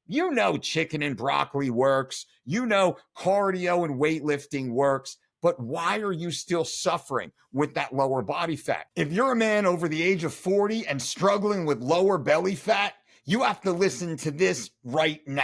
You know chicken and broccoli works. You know cardio and weightlifting works. But why are you still suffering with that lower body fat? If you're a man over the age of 40 and struggling with lower belly fat, you have to listen to this right now.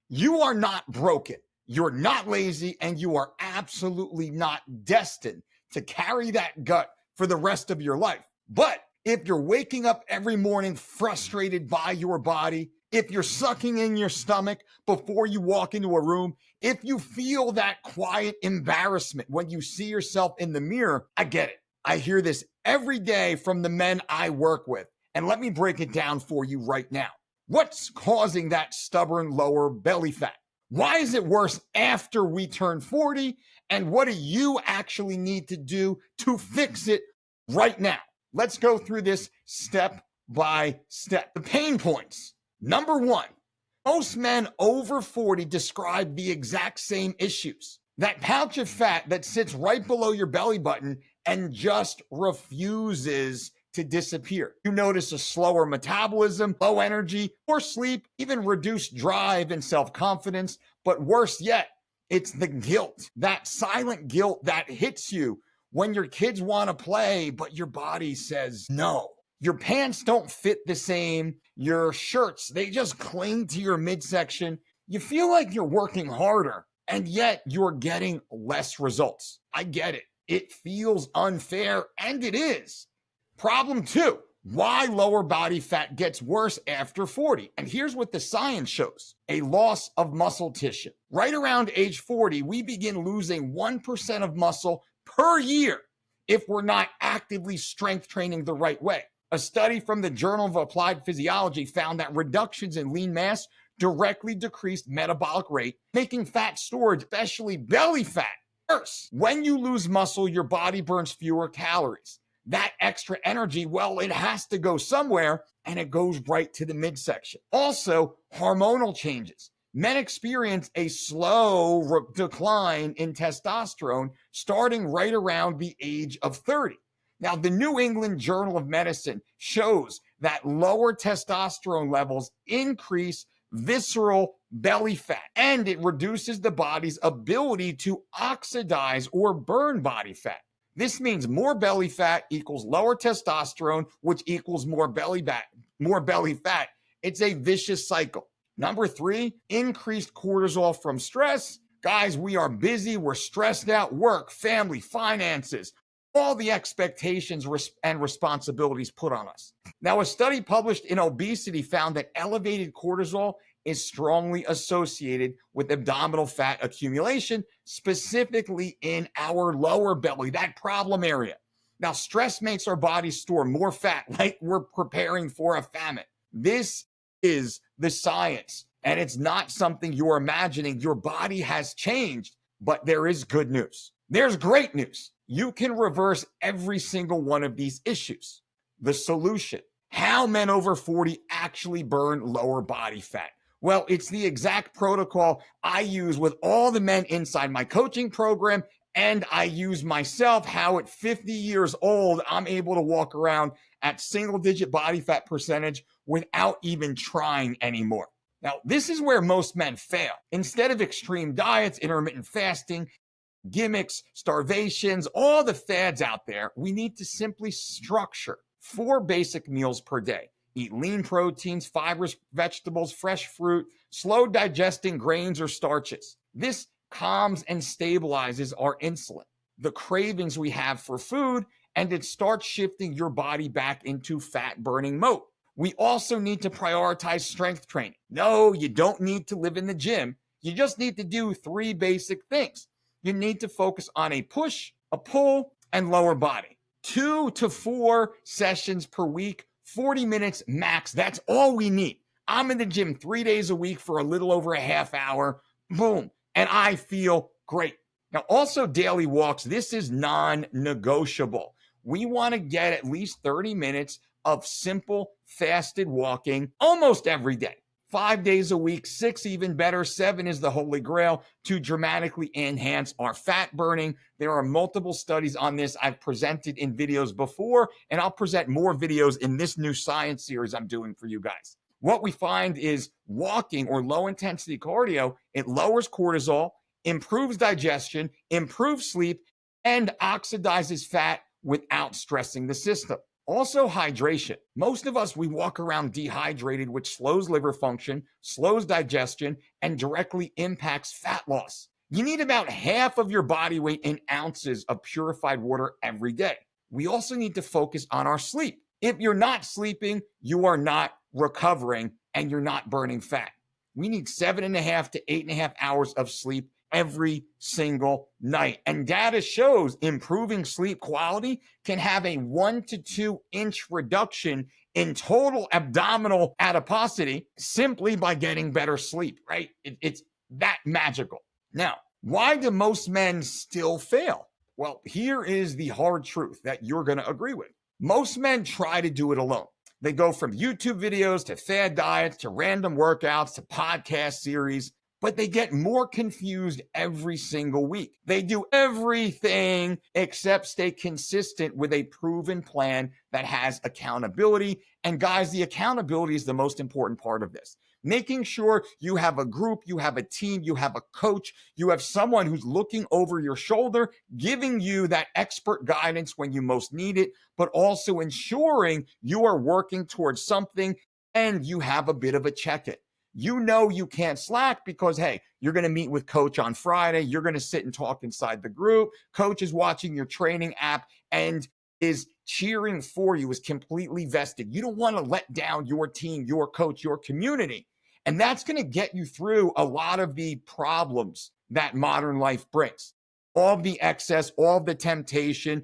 You are not broken. You're not lazy, and you are absolutely not destined to carry that gut for the rest of your life. But if you're waking up every morning frustrated by your body, if you're sucking in your stomach before you walk into a room, if you feel that quiet embarrassment when you see yourself in the mirror, I get it. I hear this every day from the men I work with. And let me break it down for you right now. What's causing that stubborn lower belly fat? Why is it worse after we turn 40? And what do you actually need to do to fix it right now? Let's go through this step by step. The pain points. Number one, most men over 40 describe the exact same issues. That pouch of fat that sits right below your belly button and just refuses to disappear. You notice a slower metabolism, low energy, poor sleep, even reduced drive and self-confidence. But worse yet, it's the guilt, that silent guilt that hits you when your kids want to play, but your body says no. Your pants don't fit the same. Your shirts, they just cling to your midsection. You feel like you're working harder, and yet you're getting less results. I get it. It feels unfair, and it is. Problem two, why lower body fat gets worse after 40. And here's what the science shows. A loss of muscle tissue. Right around age 40, we begin losing 1% of muscle per year if we're not actively strength training the right way. A study from the Journal of Applied Physiology found that reductions in lean mass directly decreased metabolic rate, making fat storage, especially belly fat, worse. When you lose muscle, your body burns fewer calories. That extra energy, well, it has to go somewhere, and it goes right to the midsection. Also, hormonal changes. Men experience a slow decline in testosterone starting right around the age of 30. Now, the New England Journal of Medicine shows that lower testosterone levels increase visceral belly fat, and it reduces the body's ability to oxidize or burn body fat. This means more belly fat equals lower testosterone, which equals more belly fat. It's a vicious cycle. Number three, increased cortisol from stress. Guys, we are busy. We're stressed out. Work, family, finances, all the expectations and responsibilities put on us. Now, a study published in Obesity found that elevated cortisol is strongly associated with abdominal fat accumulation, specifically in our lower belly, that problem area. Now, stress makes our body store more fat, like we're preparing for a famine. This is the science, and it's not something you're imagining. Your body has changed, but there is good news. There's great news. You can reverse every single one of these issues. The solution: how men over 40 actually burn lower body fat. Well, it's the exact protocol I use with all the men inside my coaching program, and I use myself, how at 50 years old, I'm able to walk around at single-digit body fat percentage without even trying anymore. Now, this is where most men fail. Instead of extreme diets, intermittent fasting, gimmicks, starvations, all the fads out there, we need to simply structure 4 basic meals per day. Eat lean proteins, fibers, vegetables, fresh fruit, slow digesting grains or starches. This calms and stabilizes our insulin, the cravings we have for food, and it starts shifting your body back into fat burning mode. We also need to prioritize strength training. No, you don't need to live in the gym. You just need to do 3 basic things. You need to focus on a push, a pull, and lower body. 2 to 4 sessions per week, 40 minutes max. That's all we need. I'm in the gym 3 days a week for a little over a half hour. Boom. And I feel great. Now, also daily walks. This is non-negotiable. We want to get at least 30 minutes of simple fasted walking almost every day. 5 days a week, 6 even better, 7 is the holy grail to dramatically enhance our fat burning. There are multiple studies on this I've presented in videos before, and I'll present more videos in this new science series I'm doing for you guys. What we find is walking or low intensity cardio, it lowers cortisol, improves digestion, improves sleep, and oxidizes fat without stressing the system. Also, hydration. Most of us, we walk around dehydrated, which slows liver function, slows digestion, and directly impacts fat loss. You need about half of your body weight in ounces of purified water every day. We also need to focus on our sleep. If you're not sleeping, you are not recovering and you're not burning fat. We need 7.5 to 8.5 hours of sleep every single night. And data shows improving sleep quality can have a 1 to 2 inch reduction in total abdominal adiposity simply by getting better sleep, right? It's that magical. Now, why do most men still fail? Well, here is the hard truth that you're going to agree with. Most men try to do it alone. They go from YouTube videos to fad diets to random workouts to podcast series, but they get more confused every single week. They do everything except stay consistent with a proven plan that has accountability. And guys, the accountability is the most important part of this. Making sure you have a group, you have a team, you have a coach, you have someone who's looking over your shoulder, giving you that expert guidance when you most need it, but also ensuring you are working towards something and you have a bit of a check-in. You know you can't slack because, hey, you're going to meet with coach on Friday. You're going to sit and talk inside the group. Coach is watching your training app and is cheering for you, is completely vested. You don't want to let down your team, your coach, your community. And that's going to get you through a lot of the problems that modern life brings. All of the excess, all of the temptation,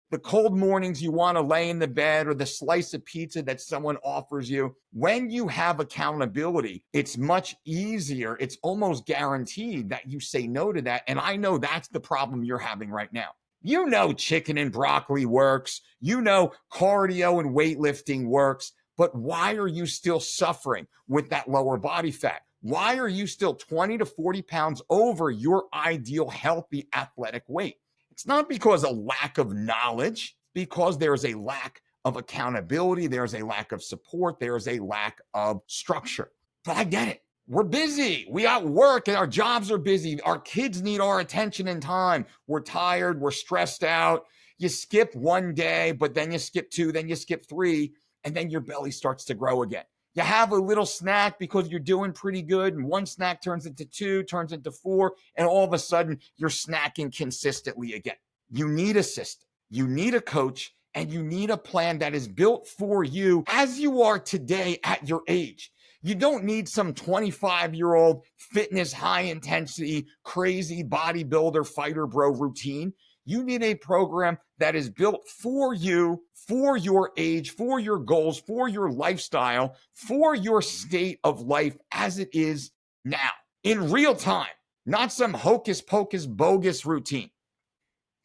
the cold mornings you want to lay in the bed or the slice of pizza that someone offers you. When you have accountability, it's much easier. It's almost guaranteed that you say no to that. And I know that's the problem you're having right now. You know chicken and broccoli works. You know cardio and weightlifting works. But why are you still suffering with that lower body fat? Why are you still 20 to 40 pounds over your ideal healthy athletic weight? It's not because of lack of knowledge, because there is a lack of accountability, there's a lack of support, there's a lack of structure. But I get it. We're busy. We got work and our jobs are busy. Our kids need our attention and time. We're tired. We're stressed out. You skip one day, but then you skip 2, then you skip 3, and then your belly starts to grow again. You have a little snack because you're doing pretty good, and one snack turns into 2, turns into 4, and all of a sudden you're snacking consistently again. You need a system, you need a coach, and you need a plan that is built for you as you are today at your age. You don't need some 25-year-old fitness, high intensity, crazy bodybuilder, fighter bro routine. You need a program that is built for you, for your age, for your goals, for your lifestyle, for your state of life as it is now, in real time, not some hocus pocus bogus routine.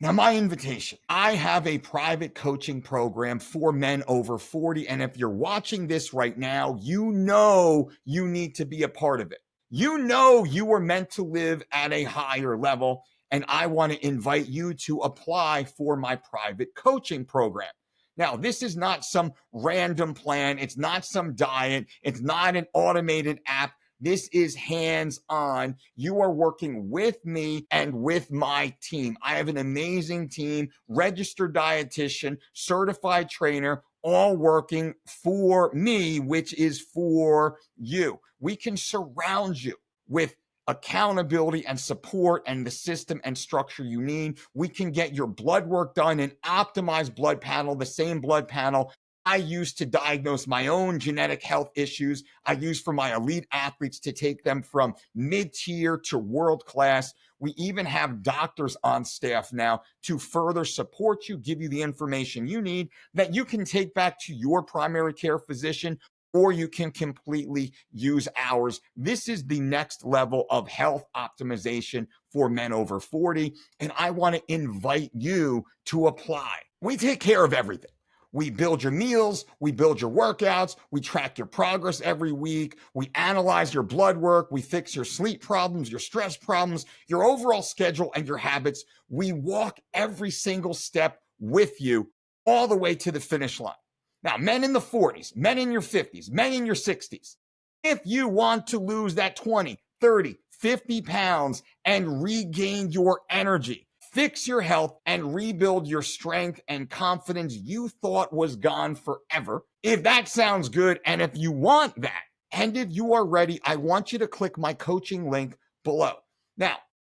Now, my invitation, I have a private coaching program for men over 40. And if you're watching this right now, you know you need to be a part of it. You know you were meant to live at a higher level. And I want to invite you to apply for my private coaching program. Now, this is not some random plan. It's not some diet. It's not an automated app. This is hands-on. You are working with me and with my team. I have an amazing team, registered dietitian, certified trainer, all working for me, which is for you. We can surround you with accountability and support and the system and structure you need. We can get your blood work done, an optimized blood panel, the same blood panel I use to diagnose my own genetic health issues. I use for my elite athletes to take them from mid-tier to world-class. We even have doctors on staff now to further support you, give you the information you need that you can take back to your primary care physician, or you can completely use ours. This is the next level of health optimization for men over 40, and I want to invite you to apply. We take care of everything. We build your meals, we build your workouts, we track your progress every week, we analyze your blood work, we fix your sleep problems, your stress problems, your overall schedule, and your habits. We walk every single step with you all the way to the finish line. Now, men in the 40s, men in your 50s, men in your 60s, if you want to lose that 20, 30, 50 pounds and regain your energy, fix your health, and rebuild your strength and confidence you thought was gone forever, if that sounds good, and if you want that, and if you are ready, I want you to click my coaching link below. Now,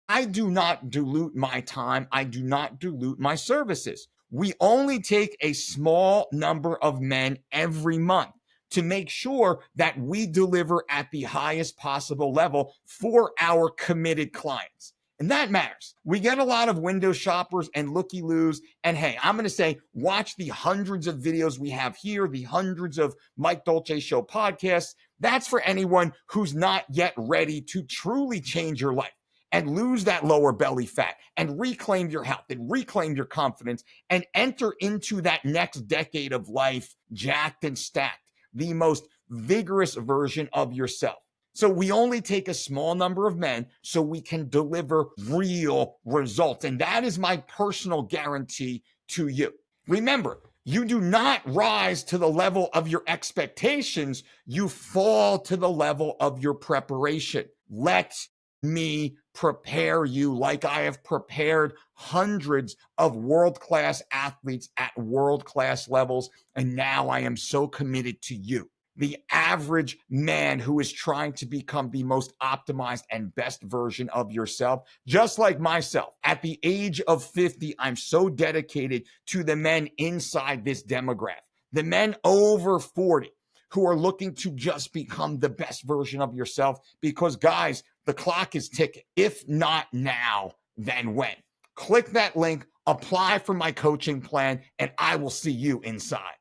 I do not dilute my time. I do not dilute my services. We only take a small number of men every month to make sure that we deliver at the highest possible level for our committed clients. And that matters. We get a lot of window shoppers and looky-loos. And hey, I'm going to say, watch the hundreds of videos we have here, the hundreds of Mike Dolce Show podcasts. That's for anyone who's not yet ready to truly change your life and lose that lower belly fat and reclaim your health and reclaim your confidence and enter into that next decade of life jacked and stacked, the most vigorous version of yourself. So we only take a small number of men so we can deliver real results. And that is my personal guarantee to you. Remember, you do not rise to the level of your expectations. You fall to the level of your preparation. Let me prepare you like I have prepared hundreds of world-class athletes at world-class levels. And now I am so committed to you, the average man who is trying to become the most optimized and best version of yourself, just like myself. At the age of 50, I'm so dedicated to the men inside this demographic, the men over 40 who are looking to just become the best version of yourself, because guys, the clock is ticking. If not now, then when? Click that link, apply for my coaching plan, and I will see you inside.